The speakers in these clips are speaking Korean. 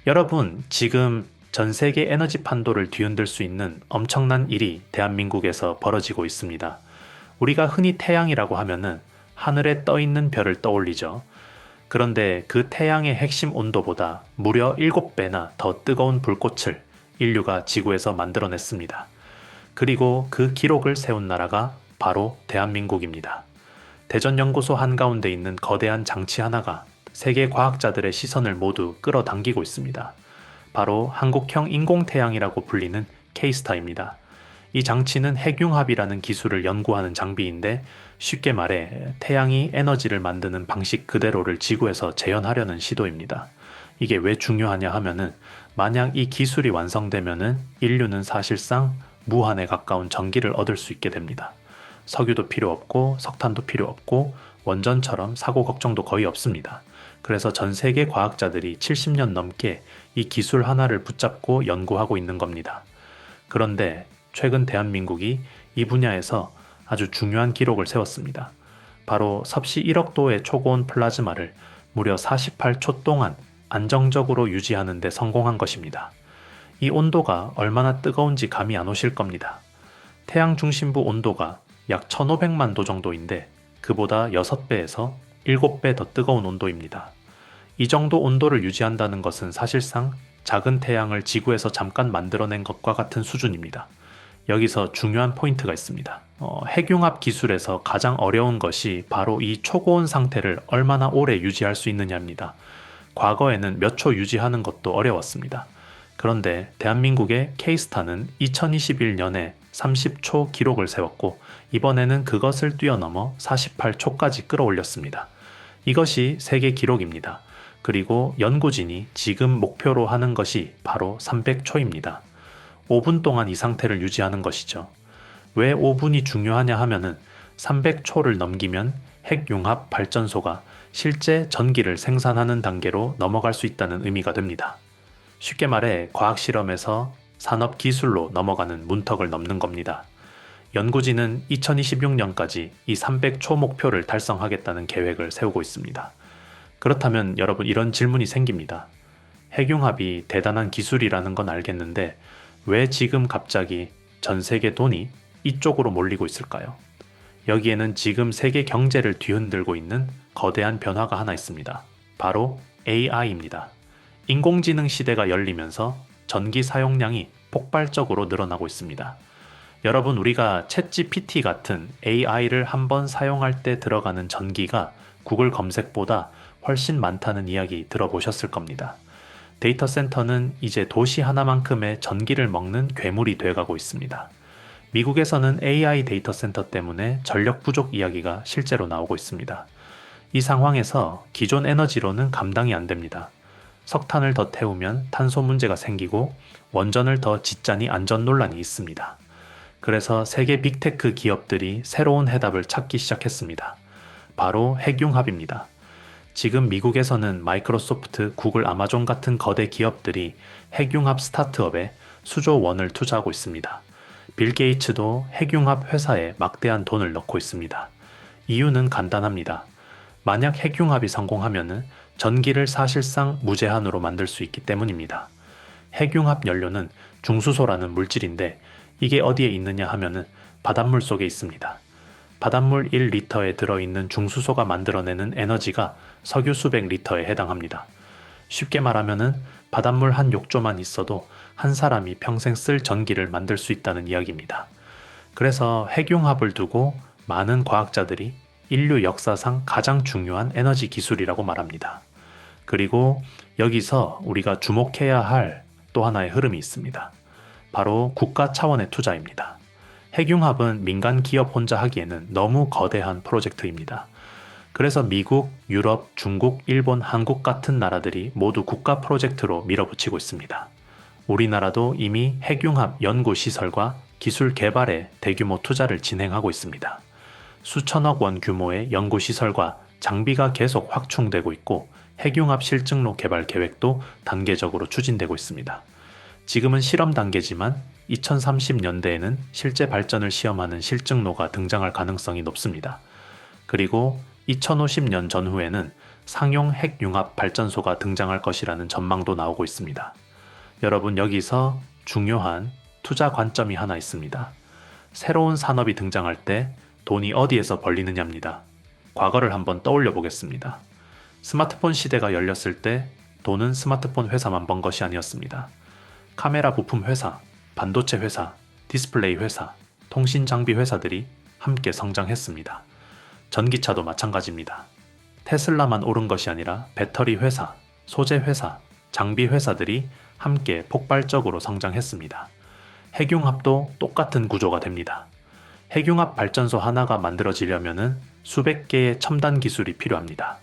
여러분, 지금 전 세계 에너지 판도를 뒤흔들 수 있는 엄청난 일이 대한민국에서 벌어지고 있습니다. 우리가 흔히 태양이라고 하면은 하늘에 떠 있는 별을 떠올리죠. 그런데 그 태양의 핵심 온도보다 무려 7배나 더 뜨거운 불꽃을 인류가 지구에서 만들어냈습니다. 그리고 그 기록을 세운 나라가 바로 대한민국입니다. 대전연구소 한가운데 있는 거대한 장치 하나가 세계 과학자들의 시선을 모두 끌어당기고 있습니다. 바로 한국형 인공태양이라고 불리는 K-스타입니다. 이 장치는 핵융합이라는 기술을 연구하는 장비인데 쉽게 말해 태양이 에너지를 만드는 방식 그대로를 지구에서 재현하려는 시도입니다. 이게 왜 중요하냐 하면은 만약 이 기술이 완성되면은 인류는 사실상 무한에 가까운 전기를 얻을 수 있게 됩니다. 석유도 필요 없고 석탄도 필요 없고 원전처럼 사고 걱정도 거의 없습니다. 그래서 전 세계 과학자들이 70년 넘게 이 기술 하나를 붙잡고 연구하고 있는 겁니다. 그런데 최근 대한민국이 이 분야에서 아주 중요한 기록을 세웠습니다. 바로 섭씨 1억 도의 초고온 플라즈마를 무려 48초 동안 안정적으로 유지하는 데 성공한 것입니다. 이 온도가 얼마나 뜨거운지 감이 안 오실 겁니다. 태양 중심부 온도가 약 1500만 도 정도인데 그보다 6배에서 7배 더 뜨거운 온도입니다. 이 정도 온도를 유지한다는 것은 사실상 작은 태양을 지구에서 잠깐 만들어낸 것과 같은 수준입니다. 여기서 중요한 포인트가 있습니다. 핵융합 기술에서 가장 어려운 것이 바로 이 초고온 상태를 얼마나 오래 유지할 수 있느냐입니다. 과거에는 몇 초 유지하는 것도 어려웠습니다. 그런데 대한민국의 K-스타는 2021년에 30초 기록을 세웠고 이번에는 그것을 뛰어넘어 48초까지 끌어올렸습니다. 이것이 세계 기록입니다. 그리고 연구진이 지금 목표로 하는 것이 바로 300초입니다. 5분 동안 이 상태를 유지하는 것이죠. 왜 5분이 중요하냐 하면은 300초를 넘기면 핵융합 발전소가 실제 전기를 생산하는 단계로 넘어갈 수 있다는 의미가 됩니다. 쉽게 말해 과학 실험에서 산업 기술로 넘어가는 문턱을 넘는 겁니다. 연구진은 2026년까지 이 300초 목표를 달성하겠다는 계획을 세우고 있습니다. 그렇다면 여러분 이런 질문이 생깁니다. 핵융합이 대단한 기술이라는 건 알겠는데 왜 지금 갑자기 전 세계 돈이 이쪽으로 몰리고 있을까요? 여기에는 지금 세계 경제를 뒤흔들고 있는 거대한 변화가 하나 있습니다. 바로 AI입니다. 인공지능 시대가 열리면서 전기 사용량이 폭발적으로 늘어나고 있습니다. 여러분 우리가 챗GPT 같은 AI를 한번 사용할 때 들어가는 전기가 구글 검색보다 훨씬 많다는 이야기 들어보셨을 겁니다. 데이터 센터는 이제 도시 하나만큼의 전기를 먹는 괴물이 돼가고 있습니다. 미국에서는 AI 데이터 센터 때문에 전력 부족 이야기가 실제로 나오고 있습니다. 이 상황에서 기존 에너지로는 감당이 안 됩니다. 석탄을 더 태우면 탄소 문제가 생기고 원전을 더 짓자니 안전 논란이 있습니다. 그래서 세계 빅테크 기업들이 새로운 해답을 찾기 시작했습니다. 바로 핵융합입니다. 지금 미국에서는 마이크로소프트, 구글, 아마존 같은 거대 기업들이 핵융합 스타트업에 수조 원을 투자하고 있습니다. 빌 게이츠도 핵융합 회사에 막대한 돈을 넣고 있습니다. 이유는 간단합니다. 만약 핵융합이 성공하면 전기를 사실상 무제한으로 만들 수 있기 때문입니다. 핵융합 연료는 중수소라는 물질인데 이게 어디에 있느냐 하면은 바닷물 속에 있습니다. 바닷물 1리터에 들어있는 중수소가 만들어내는 에너지가 석유 수백 리터에 해당합니다. 쉽게 말하면은 바닷물 한 욕조만 있어도 한 사람이 평생 쓸 전기를 만들 수 있다는 이야기입니다. 그래서 핵융합을 두고 많은 과학자들이 인류 역사상 가장 중요한 에너지 기술이라고 말합니다. 그리고 여기서 우리가 주목해야 할 또 하나의 흐름이 있습니다. 바로 국가 차원의 투자입니다. 핵융합은 민간 기업 혼자 하기에는 너무 거대한 프로젝트입니다. 그래서 미국, 유럽, 중국, 일본, 한국 같은 나라들이 모두 국가 프로젝트로 밀어붙이고 있습니다. 우리나라도 이미 핵융합 연구시설과 기술 개발에 대규모 투자를 진행하고 있습니다. 수천억 원 규모의 연구시설과 장비가 계속 확충되고 있고 핵융합 실증로 개발 계획도 단계적으로 추진되고 있습니다. 지금은 실험 단계지만 2030년대에는 실제 발전을 시험하는 실증로가 등장할 가능성이 높습니다. 그리고 2050년 전후에는 상용 핵융합 발전소가 등장할 것이라는 전망도 나오고 있습니다. 여러분, 여기서 중요한 투자 관점이 하나 있습니다. 새로운 산업이 등장할 때 돈이 어디에서 벌리느냐입니다. 과거를 한번 떠올려 보겠습니다. 스마트폰 시대가 열렸을 때 돈은 스마트폰 회사만 번 것이 아니었습니다. 카메라 부품 회사, 반도체 회사, 디스플레이 회사, 통신 장비 회사들이 함께 성장했습니다. 전기차도 마찬가지입니다. 테슬라만 오른 것이 아니라 배터리 회사, 소재 회사, 장비 회사들이 함께 폭발적으로 성장했습니다. 핵융합도 똑같은 구조가 됩니다. 핵융합 발전소 하나가 만들어지려면 수백 개의 첨단 기술이 필요합니다.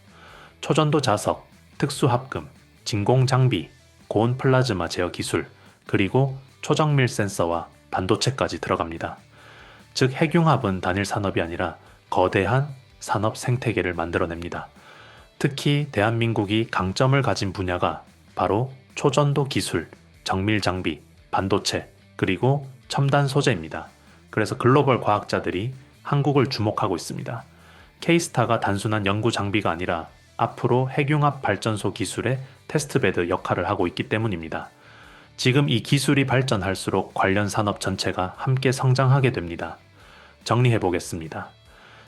초전도 자석, 특수합금, 진공 장비, 고온 플라즈마 제어 기술, 그리고 초정밀 센서와 반도체까지 들어갑니다. 즉 핵융합은 단일 산업이 아니라 거대한 산업 생태계를 만들어냅니다. 특히 대한민국이 강점을 가진 분야가 바로 초전도 기술, 정밀 장비, 반도체, 그리고 첨단 소재입니다. 그래서 글로벌 과학자들이 한국을 주목하고 있습니다. K스타가 단순한 연구 장비가 아니라 앞으로 핵융합 발전소 기술의 테스트베드 역할을 하고 있기 때문입니다. 지금 이 기술이 발전할수록 관련 산업 전체가 함께 성장하게 됩니다. 정리해 보겠습니다.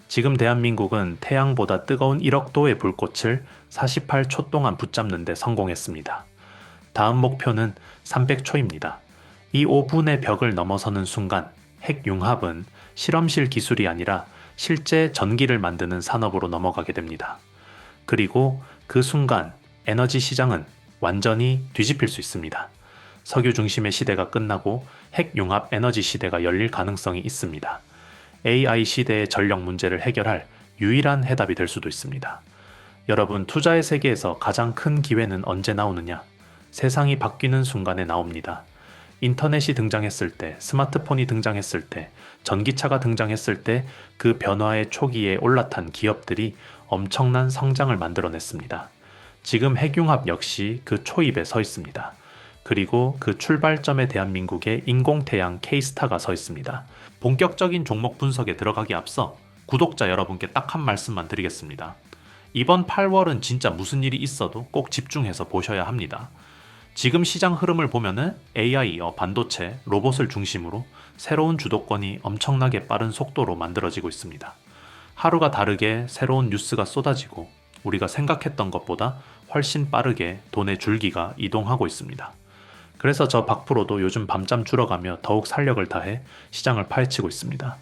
지금 대한민국은 태양보다 뜨거운 1억 도의 불꽃을 48초 동안 붙잡는 데 성공했습니다. 다음 목표는 300초입니다. 이 5분의 벽을 넘어서는 순간 핵융합은 실험실 기술이 아니라 실제 전기를 만드는 산업으로 넘어가게 됩니다. 그리고 그 순간 에너지 시장은 완전히 뒤집힐 수 있습니다. 석유 중심의 시대가 끝나고 핵융합 에너지 시대가 열릴 가능성이 있습니다. AI 시대의 전력 문제를 해결할 유일한 해답이 될 수도 있습니다. 여러분, 투자의 세계에서 가장 큰 기회는 언제 나오느냐? 세상이 바뀌는 순간에 나옵니다. 인터넷이 등장했을 때, 스마트폰이 등장했을 때, 전기차가 등장했을 때 그 변화의 초기에 올라탄 기업들이 엄청난 성장을 만들어냈습니다. 지금 핵융합 역시 그 초입에 서 있습니다. 그리고 그 출발점에 대한민국의 인공태양 K스타가 서 있습니다. 본격적인 종목 분석에 들어가기 앞서 구독자 여러분께 딱 한 말씀만 드리겠습니다. 이번 8월은 진짜 무슨 일이 있어도 꼭 집중해서 보셔야 합니다. 지금 시장 흐름을 보면은 AI, 반도체, 로봇을 중심으로 새로운 주도권이 엄청나게 빠른 속도로 만들어지고 있습니다. 하루가 다르게 새로운 뉴스가 쏟아지고 우리가 생각했던 것보다 훨씬 빠르게 돈의 줄기가 이동하고 있습니다. 그래서 저 박프로도 요즘 밤잠 줄여가며 더욱 살력을 다해 시장을 파헤치고 있습니다.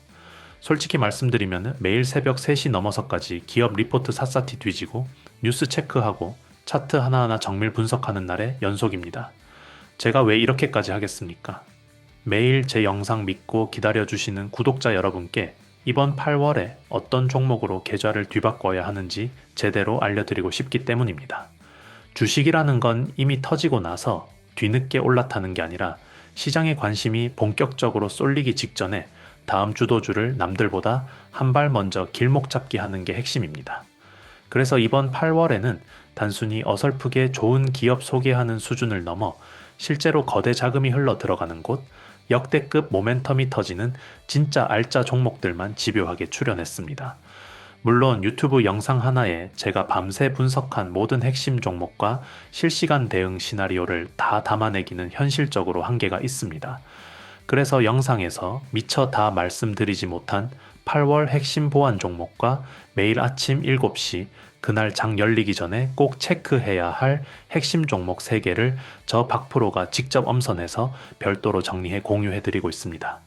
솔직히 말씀드리면 매일 새벽 3시 넘어서까지 기업 리포트 샅샅이 뒤지고 뉴스 체크하고 차트 하나하나 정밀 분석하는 날의 연속입니다. 제가 왜 이렇게까지 하겠습니까? 매일 제 영상 믿고 기다려주시는 구독자 여러분께 이번 8월에 어떤 종목으로 계좌를 뒤바꿔야 하는지 제대로 알려드리고 싶기 때문입니다. 주식이라는 건 이미 터지고 나서 뒤늦게 올라타는 게 아니라 시장의 관심이 본격적으로 쏠리기 직전에 다음 주도주를 남들보다 한 발 먼저 길목 잡기 하는 게 핵심입니다. 그래서 이번 8월에는 단순히 어설프게 좋은 기업 소개하는 수준을 넘어 실제로 거대 자금이 흘러 들어가는 곳, 역대급 모멘텀이 터지는 진짜 알짜 종목들만 집요하게 출연했습니다. 물론 유튜브 영상 하나에 제가 밤새 분석한 모든 핵심 종목과 실시간 대응 시나리오를 다 담아내기는 현실적으로 한계가 있습니다. 그래서 영상에서 미처 다 말씀드리지 못한 8월 핵심 보안 종목과 매일 아침 7시 그날 장 열리기 전에 꼭 체크해야 할 핵심 종목 3개를 저 박프로가 직접 엄선해서 별도로 정리해 공유해드리고 있습니다.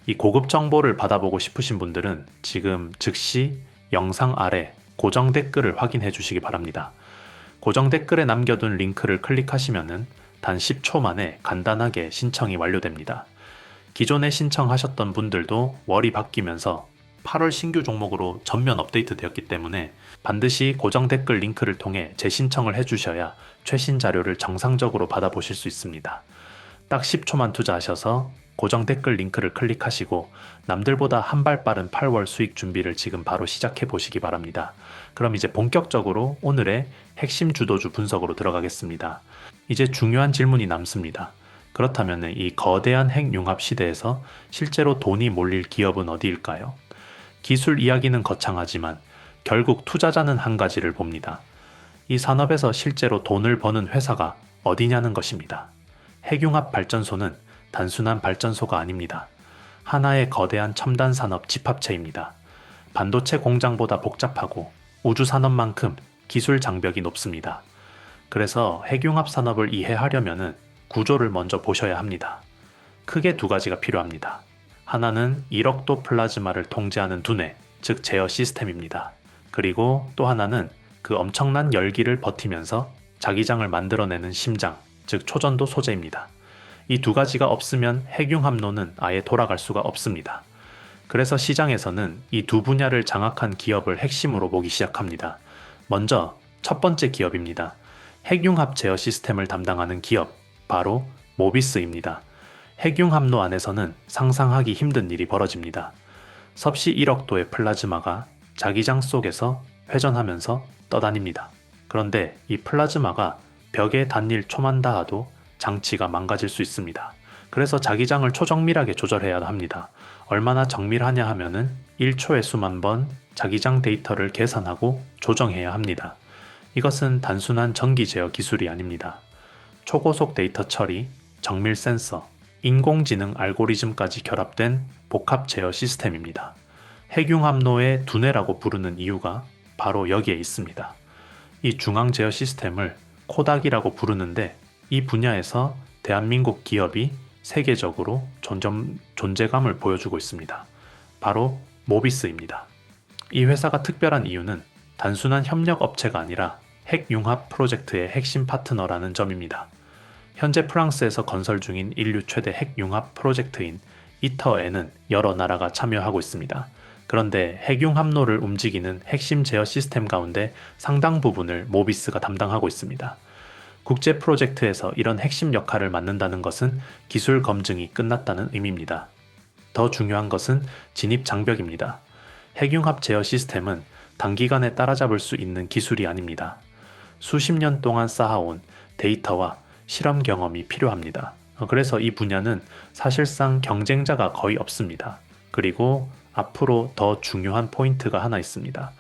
이 고급 정보를 받아보고 싶으신 분들은 지금 즉시 영상 아래 고정 댓글을 확인해 주시기 바랍니다. 고정 댓글에 남겨둔 링크를 클릭하시면 단 10초 만에 간단하게 신청이 완료됩니다. 기존에 신청하셨던 분들도 월이 바뀌면서 8월 신규 종목으로 전면 업데이트 되었기 때문에 반드시 고정 댓글 링크를 통해 재신청을 해주셔야 최신 자료를 정상적으로 받아보실 수 있습니다. 딱 10초만 투자하셔서 고정 댓글 링크를 클릭하시고 남들보다 한 발 빠른 8월 수익 준비를 지금 바로 시작해 보시기 바랍니다. 그럼 이제 본격적으로 오늘의 핵심 주도주 분석으로 들어가겠습니다. 이제 중요한 질문이 남습니다. 그렇다면 이 거대한 핵융합 시대에서 실제로 돈이 몰릴 기업은 어디일까요? 기술 이야기는 거창하지만 결국 투자자는 한 가지를 봅니다. 이 산업에서 실제로 돈을 버는 회사가 어디냐는 것입니다. 핵융합 발전소는 단순한 발전소가 아닙니다. 하나의 거대한 첨단 산업 집합체입니다. 반도체 공장보다 복잡하고 우주 산업만큼 기술 장벽이 높습니다. 그래서 핵융합 산업을 이해하려면은 구조를 먼저 보셔야 합니다. 크게 두 가지가 필요합니다. 하나는 1억도 플라즈마를 통제하는 두뇌, 즉 제어 시스템입니다. 그리고 또 하나는 그 엄청난 열기를 버티면서 자기장을 만들어내는 심장, 즉 초전도 소재입니다. 이 두 가지가 없으면 핵융합로는 아예 돌아갈 수가 없습니다. 그래서 시장에서는 이 두 분야를 장악한 기업을 핵심으로 보기 시작합니다. 먼저 첫 번째 기업입니다. 핵융합 제어 시스템을 담당하는 기업, 바로 모비스입니다. 핵융합로 안에서는 상상하기 힘든 일이 벌어집니다. 섭씨 1억 도의 플라즈마가 자기장 속에서 회전하면서 떠다닙니다. 그런데 이 플라즈마가 벽에 닿일 초만 닿아도 장치가 망가질 수 있습니다. 그래서 자기장을 초정밀하게 조절해야 합니다. 얼마나 정밀하냐 하면은 1초에 수만 번 자기장 데이터를 계산하고 조정해야 합니다. 이것은 단순한 전기 제어 기술이 아닙니다. 초고속 데이터 처리, 정밀 센서, 인공지능 알고리즘까지 결합된 복합 제어 시스템입니다. 핵융합로의 두뇌라고 부르는 이유가 바로 여기에 있습니다. 이 중앙 제어 시스템을 코닥이라고 부르는데 이 분야에서 대한민국 기업이 세계적으로 점점 존재감을 보여주고 있습니다. 바로 모비스입니다. 이 회사가 특별한 이유는 단순한 협력 업체가 아니라 핵융합 프로젝트의 핵심 파트너라는 점입니다. 현재 프랑스에서 건설 중인 인류 최대 핵융합 프로젝트인 이터에는 여러 나라가 참여하고 있습니다. 그런데 핵융합로를 움직이는 핵심 제어 시스템 가운데 상당 부분을 모비스가 담당하고 있습니다. 국제 프로젝트에서 이런 핵심 역할을 맡는다는 것은 기술 검증이 끝났다는 의미입니다. 더 중요한 것은 진입 장벽입니다. 핵융합 제어 시스템은 단기간에 따라잡을 수 있는 기술이 아닙니다. 수십 년 동안 쌓아온 데이터와 실험 경험이 필요합니다. 그래서 이 분야는 사실상 경쟁자가 거의 없습니다. 그리고 앞으로 더 중요한 포인트가 하나 있습니다.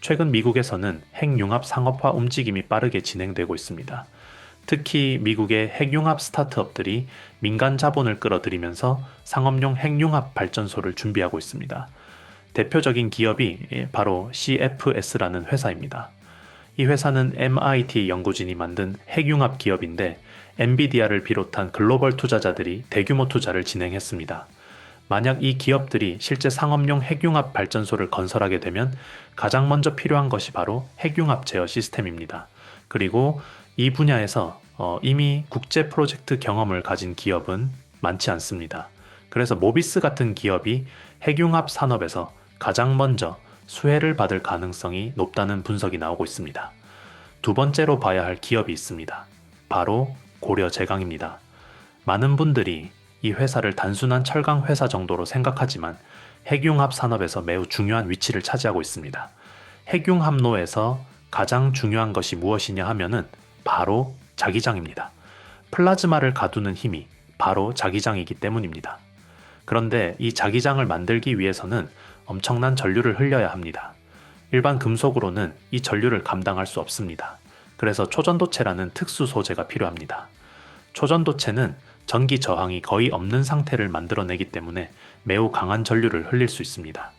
최근 미국에서는 핵융합 상업화 움직임이 빠르게 진행되고 있습니다. 특히 미국의 핵융합 스타트업들이 민간 자본을 끌어들이면서 상업용 핵융합 발전소를 준비하고 있습니다. 대표적인 기업이 바로 CFS라는 회사입니다. 이 회사는 MIT 연구진이 만든 핵융합 기업인데 엔비디아를 비롯한 글로벌 투자자들이 대규모 투자를 진행했습니다. 만약 이 기업들이 실제 상업용 핵융합 발전소를 건설하게 되면 가장 먼저 필요한 것이 바로 핵융합 제어 시스템입니다. 그리고 이 분야에서 이미 국제 프로젝트 경험을 가진 기업은 많지 않습니다. 그래서 모비스 같은 기업이 핵융합 산업에서 가장 먼저 수혜를 받을 가능성이 높다는 분석이 나오고 있습니다. 두 번째로 봐야 할 기업이 있습니다. 바로 고려제강입니다. 많은 분들이 이 회사를 단순한 철강 회사 정도로 생각하지만 핵융합 산업에서 매우 중요한 위치를 차지하고 있습니다. 핵융합로에서 가장 중요한 것이 무엇이냐 하면은 바로 자기장입니다. 플라즈마를 가두는 힘이 바로 자기장이기 때문입니다. 그런데 이 자기장을 만들기 위해서는 엄청난 전류를 흘려야 합니다. 일반 금속으로는 이 전류를 감당할 수 없습니다. 그래서 초전도체라는 특수 소재가 필요합니다. 초전도체는 전기 저항이 거의 없는 상태를 만들어내기 때문에 매우 강한 전류를 흘릴 수 있습니다.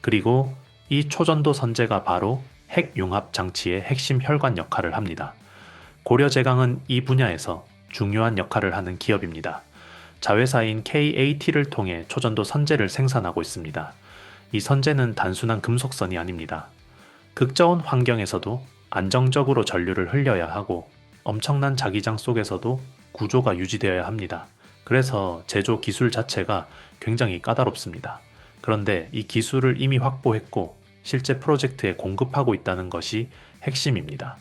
그리고 이 초전도 선재가 바로 핵융합 장치의 핵심 혈관 역할을 합니다. 고려제강은 이 분야에서 중요한 역할을 하는 기업입니다. 자회사인 KAT를 통해 초전도 선재를 생산하고 있습니다. 이 선재는 단순한 금속선이 아닙니다. 극저온 환경에서도 안정적으로 전류를 흘려야 하고 엄청난 자기장 속에서도 구조가 유지되어야 합니다. 그래서 제조 기술 자체가 굉장히 까다롭습니다. 그런데 이 기술을 이미 확보했고 실제 프로젝트에 공급하고 있다는 것이 핵심입니다.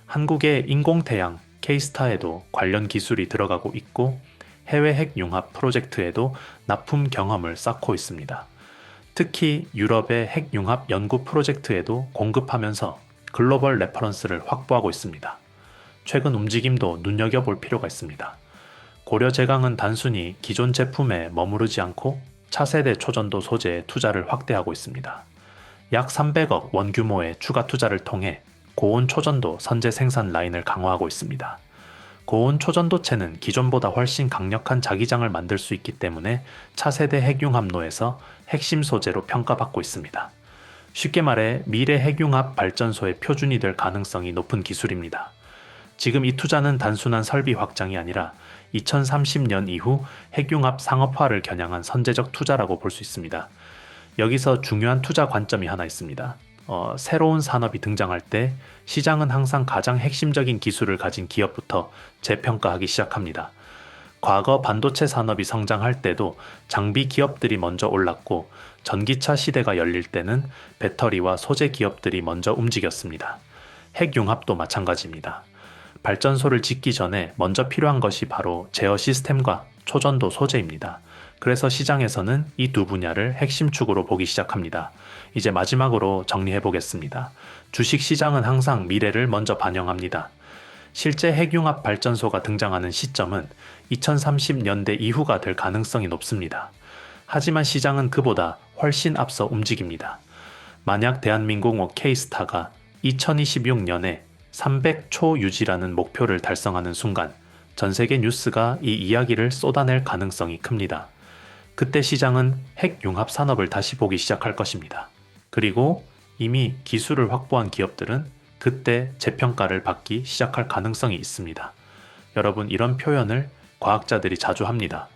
한국의 인공태양 K스타에도 관련 기술이 들어가고 있고 해외 핵융합 프로젝트에도 납품 경험을 쌓고 있습니다. 특히 유럽의 핵융합 연구 프로젝트에도 공급하면서 글로벌 레퍼런스를 확보하고 있습니다. 최근 움직임도 눈여겨볼 필요가 있습니다. 고려제강은 단순히 기존 제품에 머무르지 않고 차세대 초전도 소재에 투자를 확대하고 있습니다. 약 300억 원 규모의 추가 투자를 통해 고온 초전도 선제 생산 라인을 강화하고 있습니다. 고온 초전도체는 기존보다 훨씬 강력한 자기장을 만들 수 있기 때문에 차세대 핵융합로에서 핵심 소재로 평가받고 있습니다. 쉽게 말해 미래 핵융합 발전소의 표준이 될 가능성이 높은 기술입니다. 지금 이 투자는 단순한 설비 확장이 아니라 2030년 이후 핵융합 상업화를 겨냥한 선제적 투자라고 볼 수 있습니다. 여기서 중요한 투자 관점이 하나 있습니다. 새로운 산업이 등장할 때 시장은 항상 가장 핵심적인 기술을 가진 기업부터 재평가하기 시작합니다. 과거 반도체 산업이 성장할 때도 장비 기업들이 먼저 올랐고 전기차 시대가 열릴 때는 배터리와 소재 기업들이 먼저 움직였습니다. 핵융합도 마찬가지입니다. 발전소를 짓기 전에 먼저 필요한 것이 바로 제어 시스템과 초전도 소재입니다. 그래서 시장에서는 이 두 분야를 핵심 축으로 보기 시작합니다. 이제 마지막으로 정리해 보겠습니다. 주식 시장은 항상 미래를 먼저 반영합니다. 실제 핵융합 발전소가 등장하는 시점은 2030년대 이후가 될 가능성이 높습니다. 하지만 시장은 그보다 훨씬 앞서 움직입니다. 만약 대한민국 K스타가 2026년에 300초 유지라는 목표를 달성하는 순간 전 세계 뉴스가 이 이야기를 쏟아낼 가능성이 큽니다. 그때 시장은 핵융합 산업을 다시 보기 시작할 것입니다. 그리고 이미 기술을 확보한 기업들은 그때 재평가를 받기 시작할 가능성이 있습니다. 여러분, 이런 표현을 과학자들이 자주 합니다.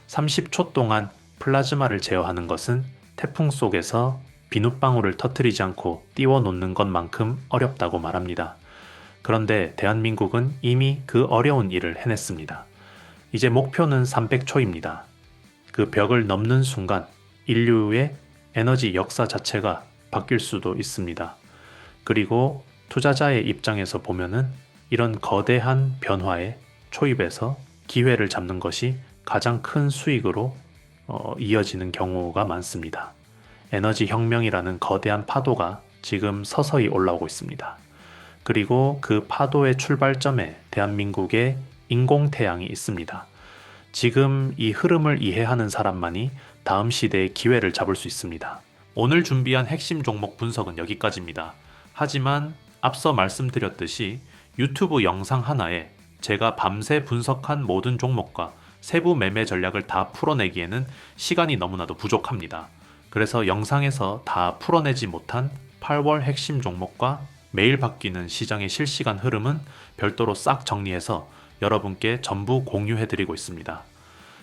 30초 동안 플라즈마를 제어하는 것은 태풍 속에서 비눗방울을 터뜨리지 않고 띄워 놓는 것만큼 어렵다고 말합니다. 그런데 대한민국은 이미 그 어려운 일을 해냈습니다. 이제 목표는 300초입니다. 그 벽을 넘는 순간 인류의 에너지 역사 자체가 바뀔 수도 있습니다. 그리고 투자자의 입장에서 보면은 이런 거대한 변화에 초입에서 기회를 잡는 것이 가장 큰 수익으로 이어지는 경우가 많습니다. 에너지 혁명이라는 거대한 파도가 지금 서서히 올라오고 있습니다. 그리고 그 파도의 출발점에 대한민국의 인공태양이 있습니다. 지금 이 흐름을 이해하는 사람만이 다음 시대의 기회를 잡을 수 있습니다. 오늘 준비한 핵심 종목 분석은 여기까지입니다. 하지만 앞서 말씀드렸듯이 유튜브 영상 하나에 제가 밤새 분석한 모든 종목과 세부 매매 전략을 다 풀어내기에는 시간이 너무나도 부족합니다. 그래서 영상에서 다 풀어내지 못한 8월 핵심 종목과 매일 바뀌는 시장의 실시간 흐름은 별도로 싹 정리해서 여러분께 전부 공유해드리고 있습니다.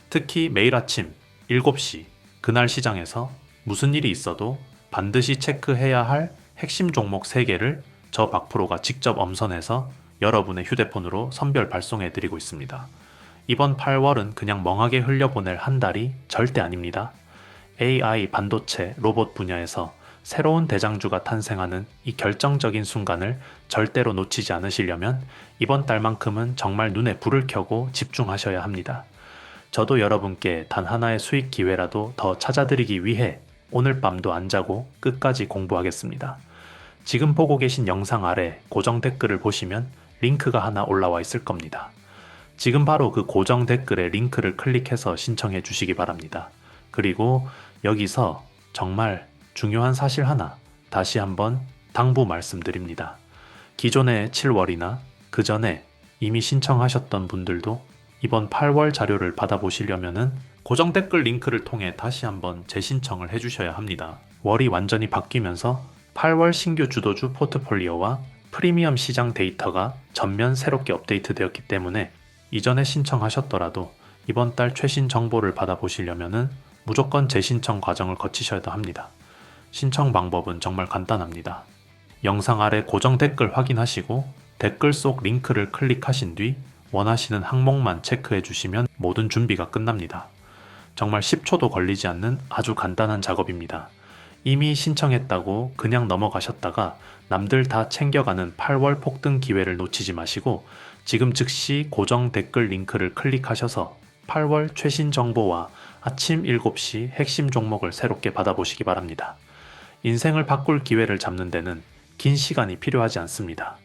특히 매일 아침 7시 그날 시장에서 무슨 일이 있어도 반드시 체크해야 할 핵심 종목 3개를 저 박프로가 직접 엄선해서 여러분의 휴대폰으로 선별 발송해드리고 있습니다. 이번 8월은 그냥 멍하게 흘려보낼 한 달이 절대 아닙니다. AI, 반도체, 로봇 분야에서 새로운 대장주가 탄생하는 이 결정적인 순간을 절대로 놓치지 않으시려면 이번 달만큼은 정말 눈에 불을 켜고 집중하셔야 합니다. 저도 여러분께 단 하나의 수익 기회라도 더 찾아드리기 위해 오늘 밤도 안 자고 끝까지 공부하겠습니다. 지금 보고 계신 영상 아래 고정 댓글을 보시면 링크가 하나 올라와 있을 겁니다. 지금 바로 그 고정 댓글에 링크를 클릭해서 신청해 주시기 바랍니다. 그리고 여기서 정말 중요한 사실 하나 다시 한번 당부 말씀드립니다. 기존의 7월이나 그 전에 이미 신청하셨던 분들도 이번 8월 자료를 받아보시려면은 고정 댓글 링크를 통해 다시 한번 재신청을 해주셔야 합니다. 월이 완전히 바뀌면서 8월 신규 주도주 포트폴리오와 프리미엄 시장 데이터가 전면 새롭게 업데이트되었기 때문에 이전에 신청하셨더라도 이번 달 최신 정보를 받아보시려면은 무조건 재신청 과정을 거치셔야 합니다. 신청 방법은 정말 간단합니다. 영상 아래 고정 댓글 확인하시고 댓글 속 링크를 클릭하신 뒤 원하시는 항목만 체크해 주시면 모든 준비가 끝납니다. 정말 10초도 걸리지 않는 아주 간단한 작업입니다. 이미 신청했다고 그냥 넘어가셨다가 남들 다 챙겨가는 8월 폭등 기회를 놓치지 마시고 지금 즉시 고정 댓글 링크를 클릭하셔서 8월 최신 정보와 아침 7시 핵심 종목을 새롭게 받아보시기 바랍니다. 인생을 바꿀 기회를 잡는 데는 긴 시간이 필요하지 않습니다.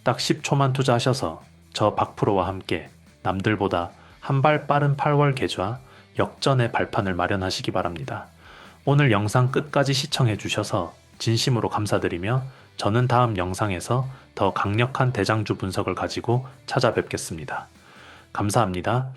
딱 10초만 투자하셔서 저 박프로와 함께 남들보다 한 발 빠른 8월 계좌 역전의 발판을 마련하시기 바랍니다. 오늘 영상 끝까지 시청해 주셔서 진심으로 감사드리며 저는 다음 영상에서 더 강력한 대장주 분석을 가지고 찾아뵙겠습니다. 감사합니다.